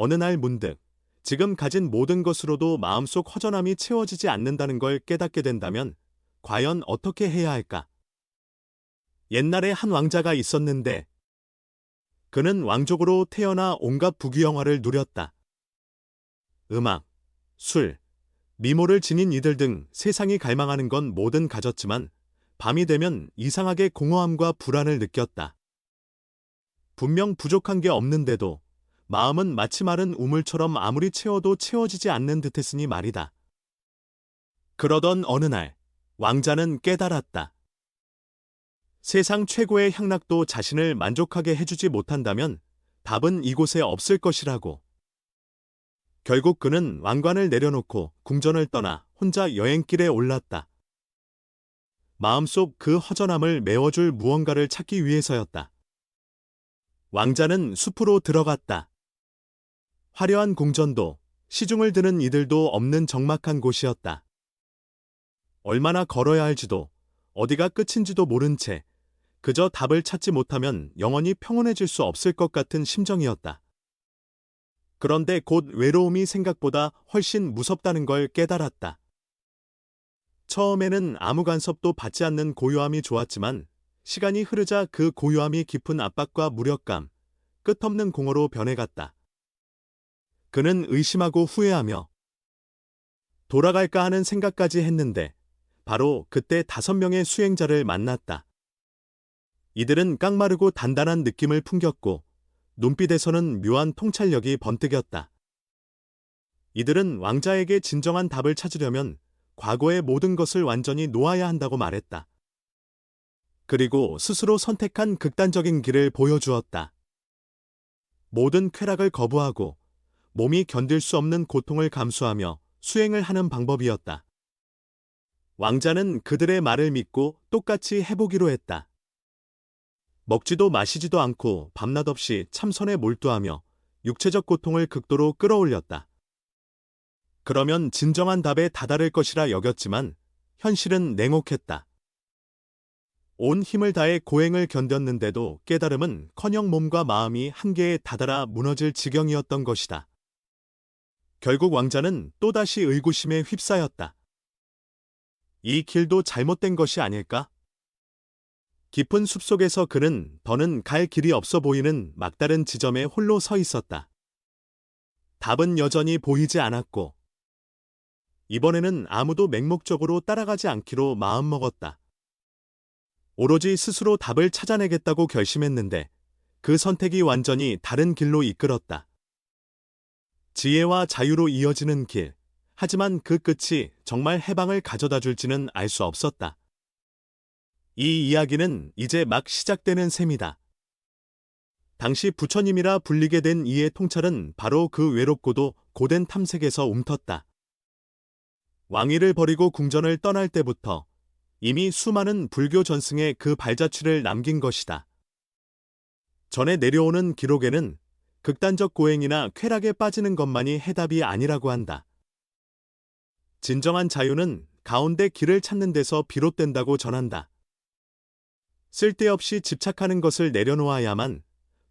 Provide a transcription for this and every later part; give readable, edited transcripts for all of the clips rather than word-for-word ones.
어느 날 문득 지금 가진 모든 것으로도 마음속 허전함이 채워지지 않는다는 걸 깨닫게 된다면 과연 어떻게 해야 할까? 옛날에 한 왕자가 있었는데 그는 왕족으로 태어나 온갖 부귀영화를 누렸다. 음악, 술, 미모를 지닌 이들 등 세상이 갈망하는 건 뭐든 가졌지만 밤이 되면 이상하게 공허함과 불안을 느꼈다. 분명 부족한 게 없는데도 마음은 마치 마른 우물처럼 아무리 채워도 채워지지 않는 듯했으니 말이다. 그러던 어느 날 왕자는 깨달았다. 세상 최고의 향락도 자신을 만족하게 해주지 못한다면 답은 이곳에 없을 것이라고. 결국 그는 왕관을 내려놓고 궁전을 떠나 혼자 여행길에 올랐다. 마음속 그 허전함을 메워줄 무언가를 찾기 위해서였다. 왕자는 숲으로 들어갔다. 화려한 궁전도 시중을 드는 이들도 없는 적막한 곳이었다. 얼마나 걸어야 할지도 어디가 끝인지도 모른 채 그저 답을 찾지 못하면 영원히 평온해질 수 없을 것 같은 심정이었다. 그런데 곧 외로움이 생각보다 훨씬 무섭다는 걸 깨달았다. 처음에는 아무 간섭도 받지 않는 고요함이 좋았지만 시간이 흐르자 그 고요함이 깊은 압박과 무력감, 끝없는 공허로 변해갔다. 그는 의심하고 후회하며 돌아갈까 하는 생각까지 했는데 바로 그때 5명의 수행자를 만났다. 이들은 깡마르고 단단한 느낌을 풍겼고 눈빛에서는 묘한 통찰력이 번뜩였다. 이들은 왕자에게 진정한 답을 찾으려면 과거의 모든 것을 완전히 놓아야 한다고 말했다. 그리고 스스로 선택한 극단적인 길을 보여주었다. 모든 쾌락을 거부하고 몸이 견딜 수 없는 고통을 감수하며 수행을 하는 방법이었다. 왕자는 그들의 말을 믿고 똑같이 해보기로 했다. 먹지도 마시지도 않고 밤낮 없이 참선에 몰두하며 육체적 고통을 극도로 끌어올렸다. 그러면 진정한 답에 다다를 것이라 여겼지만 현실은 냉혹했다. 온 힘을 다해 고행을 견뎠는데도 깨달음은커녕 몸과 마음이 한계에 다다라 무너질 지경이었던 것이다. 결국 왕자는 또다시 의구심에 휩싸였다. 이 길도 잘못된 것이 아닐까? 깊은 숲속에서 그는 더는 갈 길이 없어 보이는 막다른 지점에 홀로 서 있었다. 답은 여전히 보이지 않았고 이번에는 아무도 맹목적으로 따라가지 않기로 마음먹었다. 오로지 스스로 답을 찾아내겠다고 결심했는데 그 선택이 완전히 다른 길로 이끌었다. 지혜와 자유로 이어지는 길, 하지만 그 끝이 정말 해방을 가져다 줄지는 알 수 없었다. 이 이야기는 이제 막 시작되는 셈이다. 당시 부처님이라 불리게 된 이의 통찰은 바로 그 외롭고도 고된 탐색에서 움텄다. 왕위를 버리고 궁전을 떠날 때부터 이미 수많은 불교 전승에 그 발자취를 남긴 것이다. 전해 내려오는 기록에는 극단적 고행이나 쾌락에 빠지는 것만이 해답이 아니라고 한다. 진정한 자유는 가운데 길을 찾는 데서 비롯된다고 전한다. 쓸데없이 집착하는 것을 내려놓아야만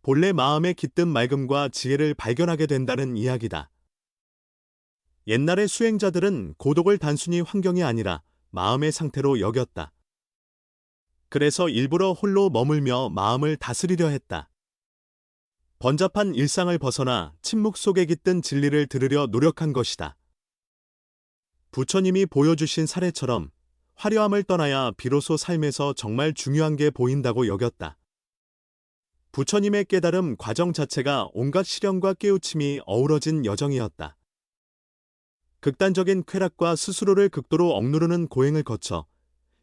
본래 마음의 깃든 맑음과 지혜를 발견하게 된다는 이야기다. 옛날의 수행자들은 고독을 단순히 환경이 아니라 마음의 상태로 여겼다. 그래서 일부러 홀로 머물며 마음을 다스리려 했다. 번잡한 일상을 벗어나 침묵 속에 깃든 진리를 들으려 노력한 것이다. 부처님이 보여주신 사례처럼 화려함을 떠나야 비로소 삶에서 정말 중요한 게 보인다고 여겼다. 부처님의 깨달음 과정 자체가 온갖 시련과 깨우침이 어우러진 여정이었다. 극단적인 쾌락과 스스로를 극도로 억누르는 고행을 거쳐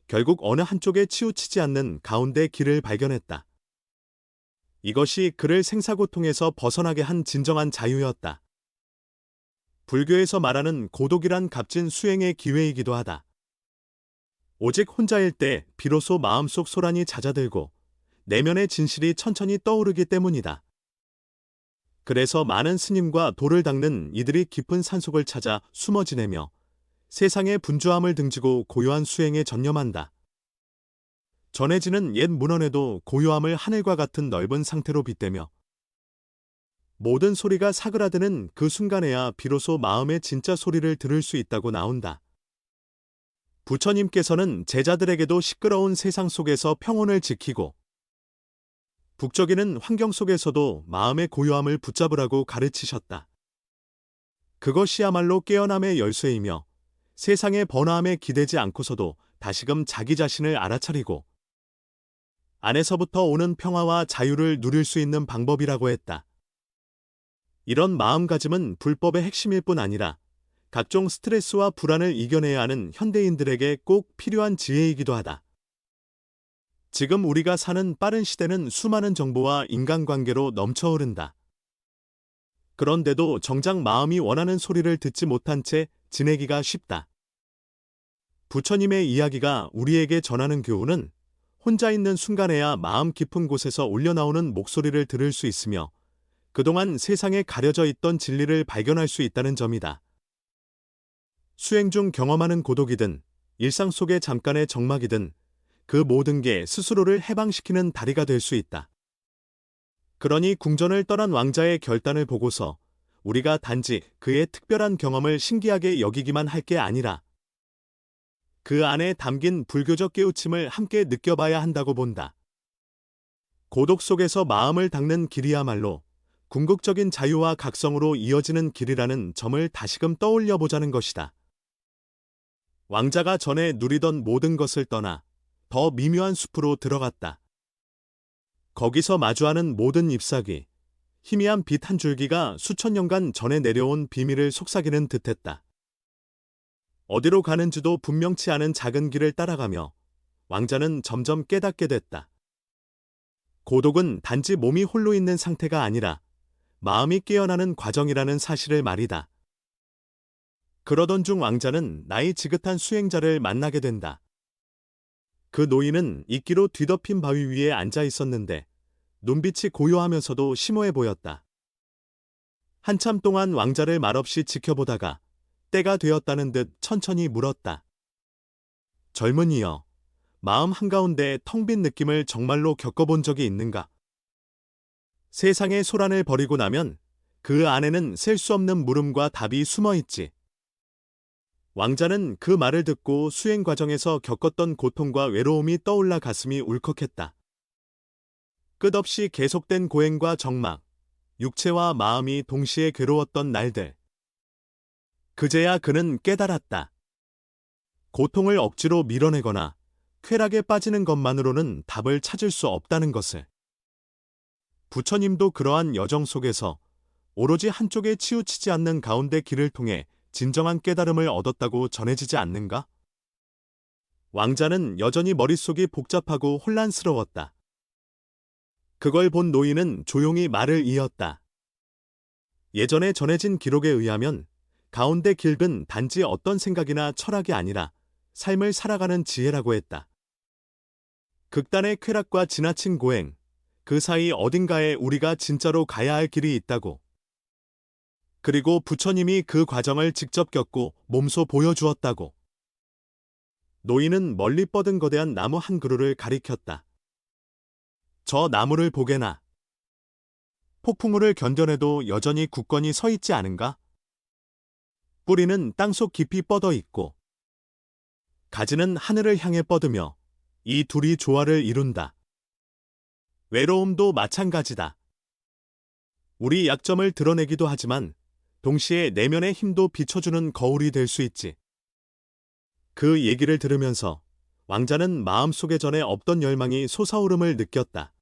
결국 어느 한쪽에 치우치지 않는 가운데 길을 발견했다. 이것이 그를 생사고통에서 벗어나게 한 진정한 자유였다. 불교에서 말하는 고독이란 값진 수행의 기회이기도 하다. 오직 혼자일 때 비로소 마음속 소란이 잦아들고 내면의 진실이 천천히 떠오르기 때문이다. 그래서 많은 스님과 도를 닦는 이들이 깊은 산속을 찾아 숨어 지내며 세상의 분주함을 등지고 고요한 수행에 전념한다. 전해지는 옛 문헌에도 고요함을 하늘과 같은 넓은 상태로 빗대며 모든 소리가 사그라드는 그 순간에야 비로소 마음의 진짜 소리를 들을 수 있다고 나온다. 부처님께서는 제자들에게도 시끄러운 세상 속에서 평온을 지키고 북적이는 환경 속에서도 마음의 고요함을 붙잡으라고 가르치셨다. 그것이야말로 깨어남의 열쇠이며 세상의 번화함에 기대지 않고서도 다시금 자기 자신을 알아차리고 안에서부터 오는 평화와 자유를 누릴 수 있는 방법이라고 했다. 이런 마음가짐은 불법의 핵심일 뿐 아니라 각종 스트레스와 불안을 이겨내야 하는 현대인들에게 꼭 필요한 지혜이기도 하다. 지금 우리가 사는 빠른 시대는 수많은 정보와 인간관계로 넘쳐흐른다. 그런데도 정작 마음이 원하는 소리를 듣지 못한 채 지내기가 쉽다. 부처님의 이야기가 우리에게 전하는 교훈은 혼자 있는 순간에야 마음 깊은 곳에서 울려나오는 목소리를 들을 수 있으며 그동안 세상에 가려져 있던 진리를 발견할 수 있다는 점이다. 수행 중 경험하는 고독이든 일상 속의 잠깐의 적막이든 그 모든 게 스스로를 해방시키는 다리가 될 수 있다. 그러니 궁전을 떠난 왕자의 결단을 보고서 우리가 단지 그의 특별한 경험을 신기하게 여기기만 할 게 아니라 그 안에 담긴 불교적 깨우침을 함께 느껴봐야 한다고 본다. 고독 속에서 마음을 닦는 길이야말로 궁극적인 자유와 각성으로 이어지는 길이라는 점을 다시금 떠올려 보자는 것이다. 왕자가 전에 누리던 모든 것을 떠나 더 미묘한 숲으로 들어갔다. 거기서 마주하는 모든 잎사귀, 희미한 빛 한 줄기가 수천 년간 전에 내려온 비밀을 속삭이는 듯했다. 어디로 가는지도 분명치 않은 작은 길을 따라가며 왕자는 점점 깨닫게 됐다. 고독은 단지 몸이 홀로 있는 상태가 아니라 마음이 깨어나는 과정이라는 사실을 말이다. 그러던 중 왕자는 나이 지긋한 수행자를 만나게 된다. 그 노인은 이끼로 뒤덮인 바위 위에 앉아 있었는데 눈빛이 고요하면서도 심오해 보였다. 한참 동안 왕자를 말없이 지켜보다가 때가 되었다는 듯 천천히 물었다. 젊은이여, 마음 한가운데 텅 빈 느낌을 정말로 겪어본 적이 있는가? 세상의 소란을 버리고 나면 그 안에는 셀 수 없는 물음과 답이 숨어 있지. 왕자는 그 말을 듣고 수행 과정에서 겪었던 고통과 외로움이 떠올라 가슴이 울컥했다. 끝없이 계속된 고행과 적막, 육체와 마음이 동시에 괴로웠던 날들. 그제야 그는 깨달았다. 고통을 억지로 밀어내거나 쾌락에 빠지는 것만으로는 답을 찾을 수 없다는 것을. 부처님도 그러한 여정 속에서 오로지 한쪽에 치우치지 않는 가운데 길을 통해 진정한 깨달음을 얻었다고 전해지지 않는가? 왕자는 여전히 머릿속이 복잡하고 혼란스러웠다. 그걸 본 노인은 조용히 말을 이었다. 예전에 전해진 기록에 의하면 가운데 길은 단지 어떤 생각이나 철학이 아니라 삶을 살아가는 지혜라고 했다. 극단의 쾌락과 지나친 고행, 그 사이 어딘가에 우리가 진짜로 가야 할 길이 있다고. 그리고 부처님이 그 과정을 직접 겪고 몸소 보여주었다고. 노인은 멀리 뻗은 거대한 나무 한 그루를 가리켰다. 저 나무를 보게나. 폭풍우를 견뎌내도 여전히 굳건히 서 있지 않은가? 뿌리는 땅속 깊이 뻗어 있고 가지는 하늘을 향해 뻗으며 이 둘이 조화를 이룬다. 외로움도 마찬가지다. 우리 약점을 드러내기도 하지만 동시에 내면의 힘도 비춰주는 거울이 될 수 있지. 그 얘기를 들으면서 왕자는 마음속에 전에 없던 열망이 솟아오름을 느꼈다.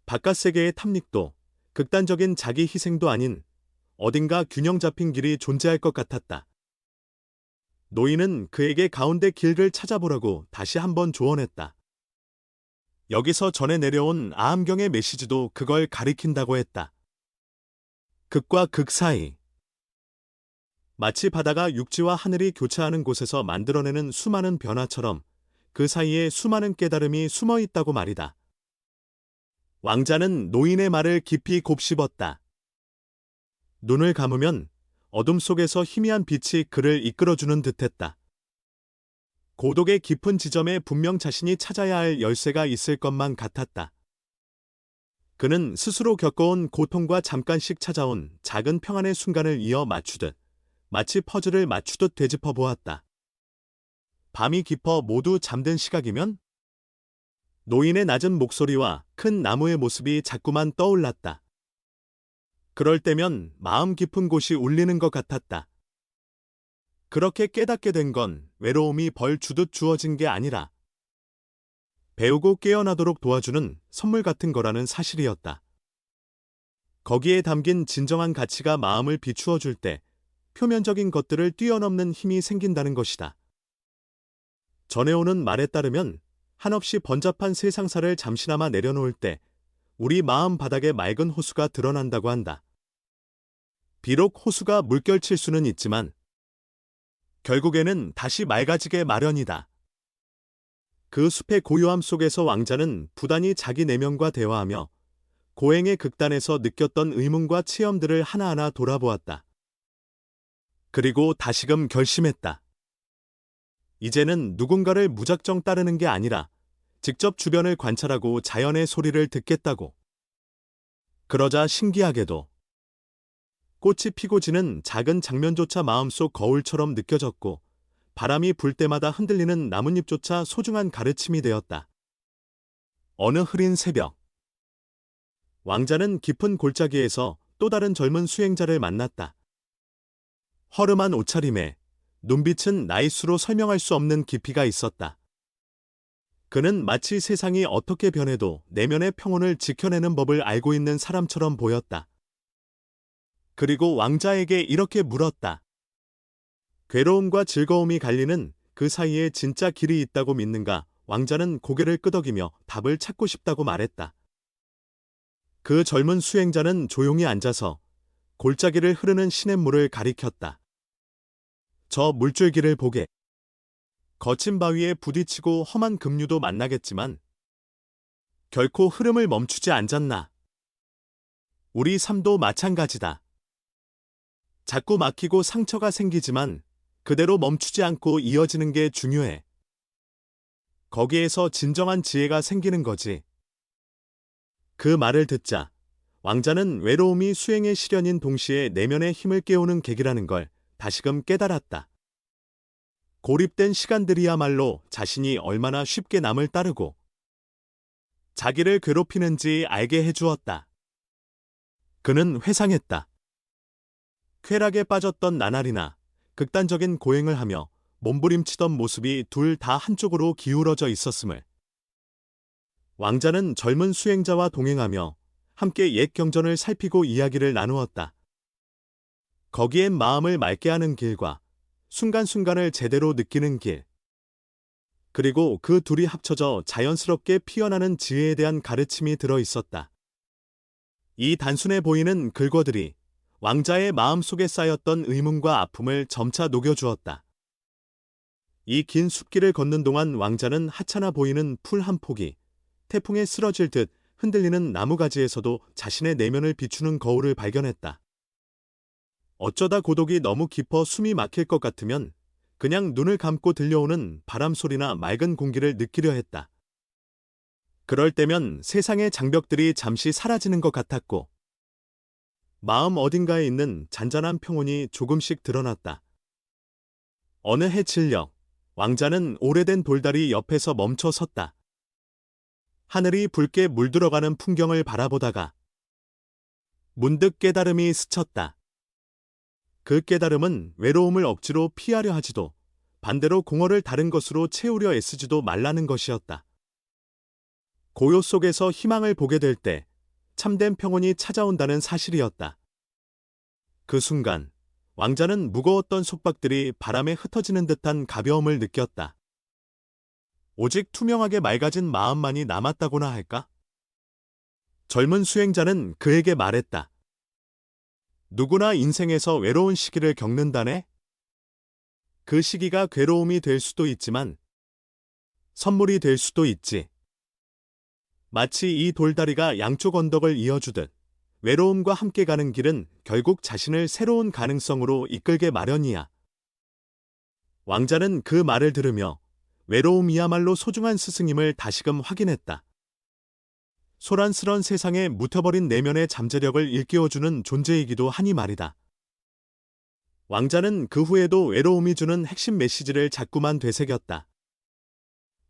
바깥 세계의 탐닉도 극단적인 자기 희생도 아닌 어딘가 균형 잡힌 길이 존재할 것 같았다. 노인은 그에게 가운데 길을 찾아보라고 다시 한번 조언했다. 여기서 전해 내려온 아함경의 메시지도 그걸 가리킨다고 했다. 극과 극 사이. 마치 바다가 육지와 하늘이 교차하는 곳에서 만들어내는 수많은 변화처럼 그 사이에 수많은 깨달음이 숨어 있다고 말이다. 왕자는 노인의 말을 깊이 곱씹었다. 눈을 감으면 어둠 속에서 희미한 빛이 그를 이끌어주는 듯했다. 고독의 깊은 지점에 분명 자신이 찾아야 할 열쇠가 있을 것만 같았다. 그는 스스로 겪어온 고통과 잠깐씩 찾아온 작은 평안의 순간을 이어 맞추듯 마치 퍼즐을 맞추듯 되짚어 보았다. 밤이 깊어 모두 잠든 시각이면 노인의 낮은 목소리와 큰 나무의 모습이 자꾸만 떠올랐다. 그럴 때면 마음 깊은 곳이 울리는 것 같았다. 그렇게 깨닫게 된 건 외로움이 벌 주듯 주어진 게 아니라 배우고 깨어나도록 도와주는 선물 같은 거라는 사실이었다. 거기에 담긴 진정한 가치가 마음을 비추어 줄 때 표면적인 것들을 뛰어넘는 힘이 생긴다는 것이다. 전해오는 말에 따르면 한없이 번잡한 세상사를 잠시나마 내려놓을 때 우리 마음 바닥에 맑은 호수가 드러난다고 한다. 비록 호수가 물결칠 수는 있지만 결국에는 다시 맑아지게 마련이다. 그 숲의 고요함 속에서 왕자는 부단히 자기 내면과 대화하며 고행의 극단에서 느꼈던 의문과 체험들을 하나하나 돌아보았다. 그리고 다시금 결심했다. 이제는 누군가를 무작정 따르는 게 아니라 직접 주변을 관찰하고 자연의 소리를 듣겠다고. 그러자 신기하게도 꽃이 피고 지는 작은 장면조차 마음속 거울처럼 느껴졌고 바람이 불 때마다 흔들리는 나뭇잎조차 소중한 가르침이 되었다. 어느 흐린 새벽, 왕자는 깊은 골짜기에서 또 다른 젊은 수행자를 만났다. 허름한 옷차림에 눈빛은 나이수로 설명할 수 없는 깊이가 있었다. 그는 마치 세상이 어떻게 변해도 내면의 평온을 지켜내는 법을 알고 있는 사람처럼 보였다. 그리고 왕자에게 이렇게 물었다. 괴로움과 즐거움이 갈리는 그 사이에 진짜 길이 있다고 믿는가? 왕자는 고개를 끄덕이며 답을 찾고 싶다고 말했다. 그 젊은 수행자는 조용히 앉아서 골짜기를 흐르는 시냇물을 가리켰다. 저 물줄기를 보게. 거친 바위에 부딪히고 험한 급류도 만나겠지만 결코 흐름을 멈추지 않잖나. 우리 삶도 마찬가지다. 자꾸 막히고 상처가 생기지만 그대로 멈추지 않고 이어지는 게 중요해. 거기에서 진정한 지혜가 생기는 거지. 그 말을 듣자 왕자는 외로움이 수행의 시련인 동시에 내면의 힘을 깨우는 계기라는 걸 다시금 깨달았다. 고립된 시간들이야말로 자신이 얼마나 쉽게 남을 따르고 자기를 괴롭히는지 알게 해주었다. 그는 회상했다. 쾌락에 빠졌던 나날이나 극단적인 고행을 하며 몸부림치던 모습이 둘 다 한쪽으로 기울어져 있었음을. 왕자는 젊은 수행자와 동행하며 함께 옛 경전을 살피고 이야기를 나누었다. 거기엔 마음을 맑게 하는 길과 순간순간을 제대로 느끼는 길, 그리고 그 둘이 합쳐져 자연스럽게 피어나는 지혜에 대한 가르침이 들어 있었다. 이 단순해 보이는 글거들이 왕자의 마음속에 쌓였던 의문과 아픔을 점차 녹여주었다. 이 긴 숲길을 걷는 동안 왕자는 하찮아 보이는 풀 한 폭이 태풍에 쓰러질 듯 흔들리는 나무가지에서도 자신의 내면을 비추는 거울을 발견했다. 어쩌다 고독이 너무 깊어 숨이 막힐 것 같으면 그냥 눈을 감고 들려오는 바람 소리나 맑은 공기를 느끼려 했다. 그럴 때면 세상의 장벽들이 잠시 사라지는 것 같았고 마음 어딘가에 있는 잔잔한 평온이 조금씩 드러났다. 어느 해 칠녘, 왕자는 오래된 돌다리 옆에서 멈춰 섰다. 하늘이 붉게 물들어가는 풍경을 바라보다가 문득 깨달음이 스쳤다. 그 깨달음은 외로움을 억지로 피하려 하지도 반대로 공허를 다른 것으로 채우려 애쓰지도 말라는 것이었다. 고요 속에서 희망을 보게 될 때 참된 평온이 찾아온다는 사실이었다. 그 순간 왕자는 무거웠던 속박들이 바람에 흩어지는 듯한 가벼움을 느꼈다. 오직 투명하게 맑아진 마음만이 남았다고나 할까? 젊은 수행자는 그에게 말했다. 누구나 인생에서 외로운 시기를 겪는다네? 그 시기가 괴로움이 될 수도 있지만 선물이 될 수도 있지. 마치 이 돌다리가 양쪽 언덕을 이어주듯 외로움과 함께 가는 길은 결국 자신을 새로운 가능성으로 이끌게 마련이야. 왕자는 그 말을 들으며 외로움이야말로 소중한 스승임을 다시금 확인했다. 소란스런 세상에 묻혀버린 내면의 잠재력을 일깨워주는 존재이기도 하니 말이다. 왕자는 그 후에도 외로움이 주는 핵심 메시지를 자꾸만 되새겼다.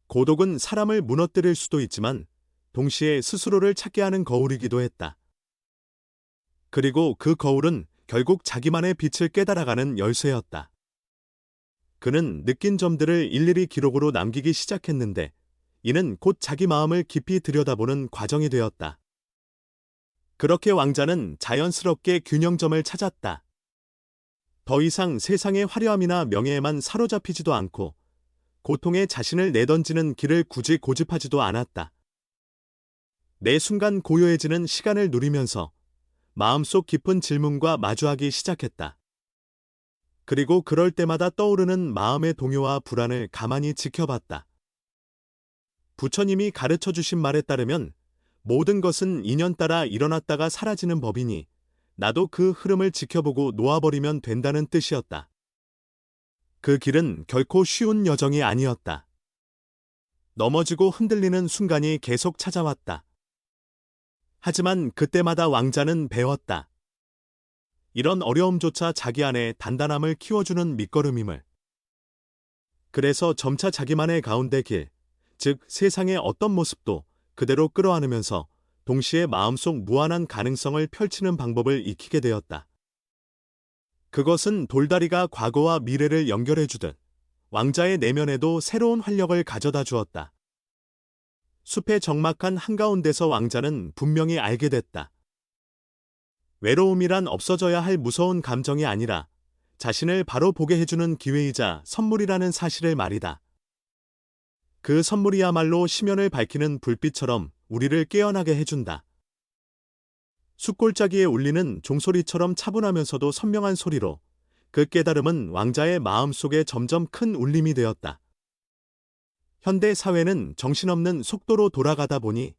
고독은 사람을 무너뜨릴 수도 있지만 동시에 스스로를 찾게 하는 거울이기도 했다. 그리고 그 거울은 결국 자기만의 빛을 깨달아가는 열쇠였다. 그는 느낀 점들을 일일이 기록으로 남기기 시작했는데 이는 곧 자기 마음을 깊이 들여다보는 과정이 되었다. 그렇게 왕자는 자연스럽게 균형점을 찾았다. 더 이상 세상의 화려함이나 명예에만 사로잡히지도 않고 고통에 자신을 내던지는 길을 굳이 고집하지도 않았다. 매 순간 고요해지는 시간을 누리면서 마음속 깊은 질문과 마주하기 시작했다. 그리고 그럴 때마다 떠오르는 마음의 동요와 불안을 가만히 지켜봤다. 부처님이 가르쳐 주신 말에 따르면 모든 것은 인연 따라 일어났다가 사라지는 법이니 나도 그 흐름을 지켜보고 놓아버리면 된다는 뜻이었다. 그 길은 결코 쉬운 여정이 아니었다. 넘어지고 흔들리는 순간이 계속 찾아왔다. 하지만 그때마다 왕자는 배웠다. 이런 어려움조차 자기 안에 단단함을 키워주는 밑거름임을. 그래서 점차 자기만의 가운데 길, 즉 세상의 어떤 모습도 그대로 끌어안으면서 동시에 마음속 무한한 가능성을 펼치는 방법을 익히게 되었다. 그것은 돌다리가 과거와 미래를 연결해주듯 왕자의 내면에도 새로운 활력을 가져다 주었다. 숲의 적막한 한가운데서 왕자는 분명히 알게 됐다. 외로움이란 없어져야 할 무서운 감정이 아니라 자신을 바로 보게 해주는 기회이자 선물이라는 사실을 말이다. 그 선물이야말로 심연을 밝히는 불빛처럼 우리를 깨어나게 해준다. 숲골짜기에 울리는 종소리처럼 차분하면서도 선명한 소리로 그 깨달음은 왕자의 마음속에 점점 큰 울림이 되었다. 현대 사회는 정신없는 속도로 돌아가다 보니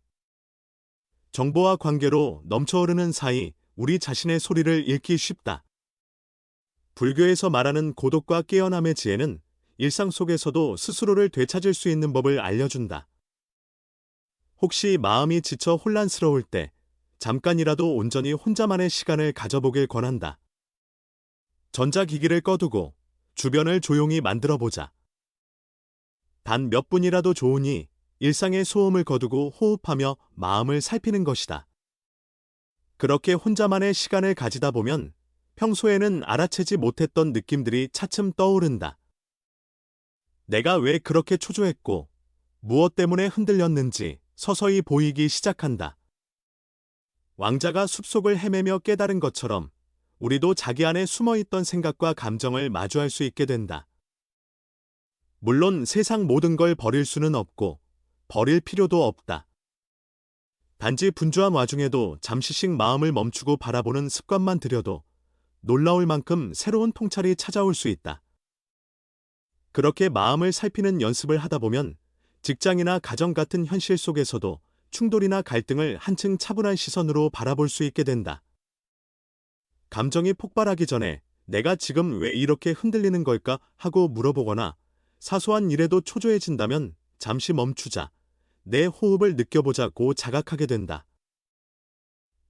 정보와 관계로 넘쳐흐르는 사이 우리 자신의 소리를 잃기 쉽다. 불교에서 말하는 고독과 깨어남의 지혜는 일상 속에서도 스스로를 되찾을 수 있는 법을 알려준다. 혹시 마음이 지쳐 혼란스러울 때 잠깐이라도 온전히 혼자만의 시간을 가져보길 권한다. 전자기기를 꺼두고 주변을 조용히 만들어보자. 단 몇 분이라도 좋으니 일상의 소음을 거두고 호흡하며 마음을 살피는 것이다. 그렇게 혼자만의 시간을 가지다 보면 평소에는 알아채지 못했던 느낌들이 차츰 떠오른다. 내가 왜 그렇게 초조했고 무엇 때문에 흔들렸는지 서서히 보이기 시작한다. 왕자가 숲속을 헤매며 깨달은 것처럼 우리도 자기 안에 숨어있던 생각과 감정을 마주할 수 있게 된다. 물론 세상 모든 걸 버릴 수는 없고 버릴 필요도 없다. 단지 분주한 와중에도 잠시씩 마음을 멈추고 바라보는 습관만 들여도 놀라울 만큼 새로운 통찰이 찾아올 수 있다. 그렇게 마음을 살피는 연습을 하다 보면 직장이나 가정 같은 현실 속에서도 충돌이나 갈등을 한층 차분한 시선으로 바라볼 수 있게 된다. 감정이 폭발하기 전에 내가 지금 왜 이렇게 흔들리는 걸까 하고 물어보거나 사소한 일에도 초조해진다면 잠시 멈추자, 내 호흡을 느껴보자고 자각하게 된다.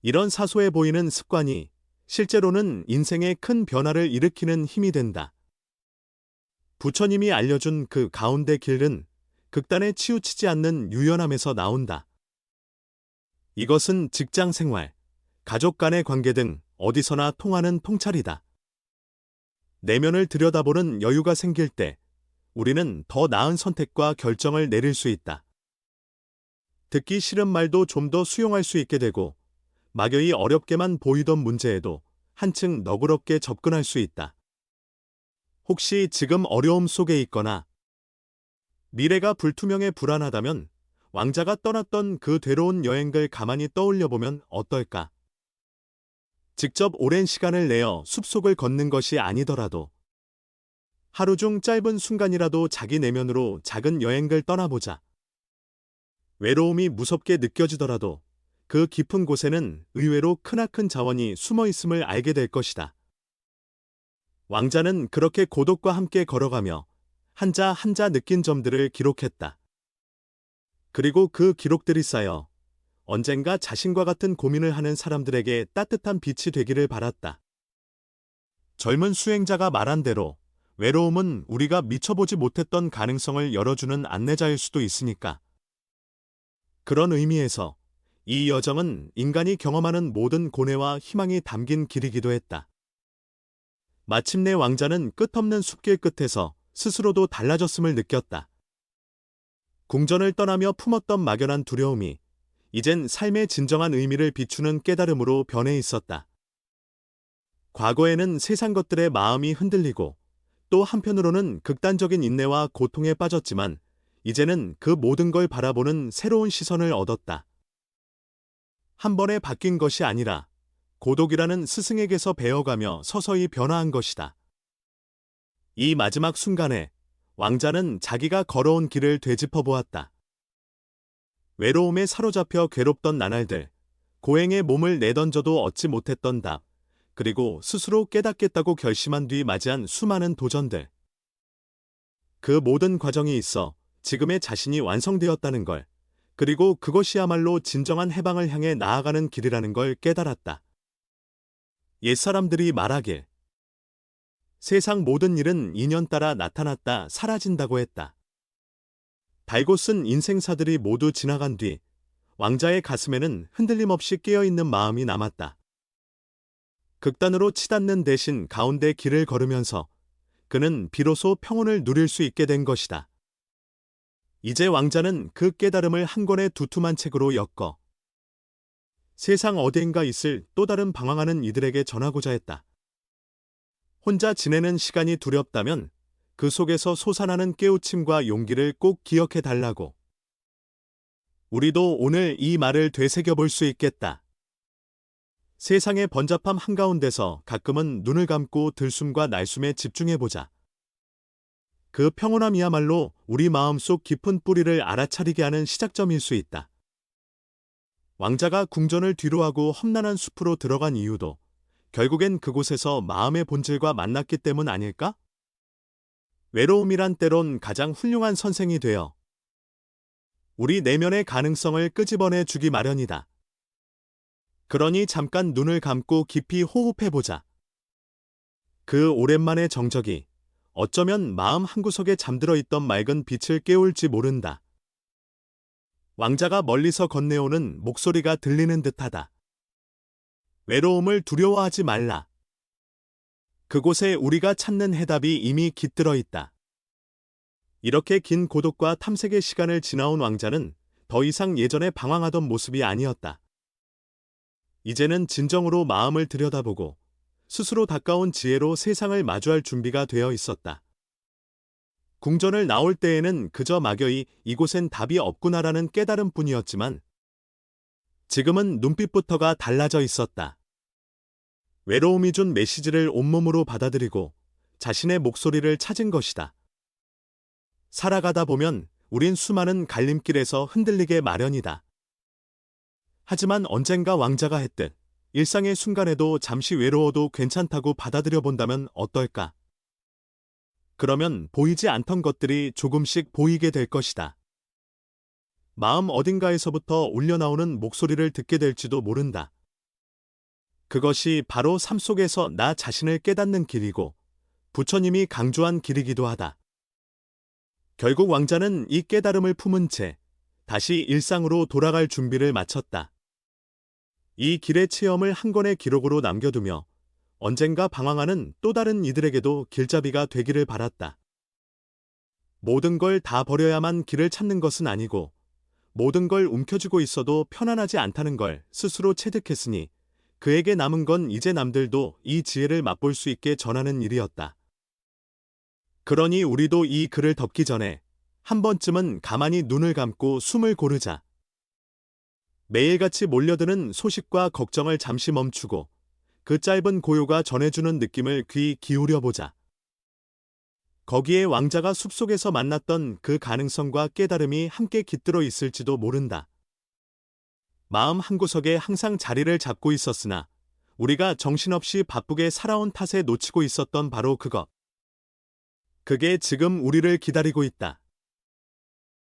이런 사소해 보이는 습관이 실제로는 인생에 큰 변화를 일으키는 힘이 된다. 부처님이 알려준 그 가운데 길은 극단에 치우치지 않는 유연함에서 나온다. 이것은 직장 생활, 가족 간의 관계 등 어디서나 통하는 통찰이다. 내면을 들여다보는 여유가 생길 때 우리는 더 나은 선택과 결정을 내릴 수 있다. 듣기 싫은 말도 좀 더 수용할 수 있게 되고 막연히 어렵게만 보이던 문제에도 한층 너그럽게 접근할 수 있다. 혹시 지금 어려움 속에 있거나 미래가 불투명해 불안하다면 왕자가 떠났던 그 괴로운 여행을 가만히 떠올려보면 어떨까? 직접 오랜 시간을 내어 숲속을 걷는 것이 아니더라도 하루 중 짧은 순간이라도 자기 내면으로 작은 여행을 떠나보자. 외로움이 무섭게 느껴지더라도 그 깊은 곳에는 의외로 크나큰 자원이 숨어 있음을 알게 될 것이다. 왕자는 그렇게 고독과 함께 걸어가며 한자 한자 느낀 점들을 기록했다. 그리고 그 기록들이 쌓여 언젠가 자신과 같은 고민을 하는 사람들에게 따뜻한 빛이 되기를 바랐다. 젊은 수행자가 말한 대로 외로움은 우리가 미쳐보지 못했던 가능성을 열어주는 안내자일 수도 있으니까. 그런 의미에서 이 여정은 인간이 경험하는 모든 고뇌와 희망이 담긴 길이기도 했다. 마침내 왕자는 끝없는 숲길 끝에서 스스로도 달라졌음을 느꼈다. 궁전을 떠나며 품었던 막연한 두려움이 이젠 삶의 진정한 의미를 비추는 깨달음으로 변해 있었다. 과거에는 세상 것들에 마음이 흔들리고 또 한편으로는 극단적인 인내와 고통에 빠졌지만 이제는 그 모든 걸 바라보는 새로운 시선을 얻었다. 한 번에 바뀐 것이 아니라 고독이라는 스승에게서 배워가며 서서히 변화한 것이다. 이 마지막 순간에 왕자는 자기가 걸어온 길을 되짚어 보았다. 외로움에 사로잡혀 괴롭던 나날들, 고행에 몸을 내던져도 얻지 못했던 답, 그리고 스스로 깨닫겠다고 결심한 뒤 맞이한 수많은 도전들. 그 모든 과정이 있어 지금의 자신이 완성되었다는 걸, 그리고 그것이야말로 진정한 해방을 향해 나아가는 길이라는 걸 깨달았다. 옛사람들이 말하길 세상 모든 일은 인연 따라 나타났다 사라진다고 했다. 달고 쓴 인생사들이 모두 지나간 뒤 왕자의 가슴에는 흔들림 없이 깨어있는 마음이 남았다. 극단으로 치닫는 대신 가운데 길을 걸으면서 그는 비로소 평온을 누릴 수 있게 된 것이다. 이제 왕자는 그 깨달음을 한 권의 두툼한 책으로 엮어 세상 어디인가 있을 또 다른 방황하는 이들에게 전하고자 했다. 혼자 지내는 시간이 두렵다면 그 속에서 솟아나는 깨우침과 용기를 꼭 기억해 달라고. 우리도 오늘 이 말을 되새겨볼 수 있겠다. 세상의 번잡함 한가운데서 가끔은 눈을 감고 들숨과 날숨에 집중해보자. 그 평온함이야말로 우리 마음속 깊은 뿌리를 알아차리게 하는 시작점일 수 있다. 왕자가 궁전을 뒤로하고 험난한 숲으로 들어간 이유도 결국엔 그곳에서 마음의 본질과 만났기 때문 아닐까? 외로움이란 때론 가장 훌륭한 선생이 되어 우리 내면의 가능성을 끄집어내 주기 마련이다. 그러니 잠깐 눈을 감고 깊이 호흡해보자. 그 오랜만의 정적이 어쩌면 마음 한구석에 잠들어 있던 맑은 빛을 깨울지 모른다. 왕자가 멀리서 건네오는 목소리가 들리는 듯하다. 외로움을 두려워하지 말라. 그곳에 우리가 찾는 해답이 이미 깃들어 있다. 이렇게 긴 고독과 탐색의 시간을 지나온 왕자는 더 이상 예전에 방황하던 모습이 아니었다. 이제는 진정으로 마음을 들여다보고 스스로 닦아온 지혜로 세상을 마주할 준비가 되어 있었다. 궁전을 나올 때에는 그저 막연히 이곳엔 답이 없구나라는 깨달음뿐이었지만 지금은 눈빛부터가 달라져 있었다. 외로움이 준 메시지를 온몸으로 받아들이고 자신의 목소리를 찾은 것이다. 살아가다 보면 우린 수많은 갈림길에서 흔들리게 마련이다. 하지만 언젠가 왕자가 했듯 일상의 순간에도 잠시 외로워도 괜찮다고 받아들여 본다면 어떨까? 그러면 보이지 않던 것들이 조금씩 보이게 될 것이다. 마음 어딘가에서부터 울려나오는 목소리를 듣게 될지도 모른다. 그것이 바로 삶 속에서 나 자신을 깨닫는 길이고 부처님이 강조한 길이기도 하다. 결국 왕자는 이 깨달음을 품은 채 다시 일상으로 돌아갈 준비를 마쳤다. 이 길의 체험을 한 권의 기록으로 남겨두며 언젠가 방황하는 또 다른 이들에게도 길잡이가 되기를 바랐다. 모든 걸 다 버려야만 길을 찾는 것은 아니고 모든 걸 움켜쥐고 있어도 편안하지 않다는 걸 스스로 체득했으니 그에게 남은 건 이제 남들도 이 지혜를 맛볼 수 있게 전하는 일이었다. 그러니 우리도 이 글을 덮기 전에 한 번쯤은 가만히 눈을 감고 숨을 고르자. 매일같이 몰려드는 소식과 걱정을 잠시 멈추고 그 짧은 고요가 전해주는 느낌을 귀 기울여보자. 거기에 왕자가 숲속에서 만났던 그 가능성과 깨달음이 함께 깃들어 있을지도 모른다. 마음 한구석에 항상 자리를 잡고 있었으나 우리가 정신없이 바쁘게 살아온 탓에 놓치고 있었던 바로 그것. 그게 지금 우리를 기다리고 있다.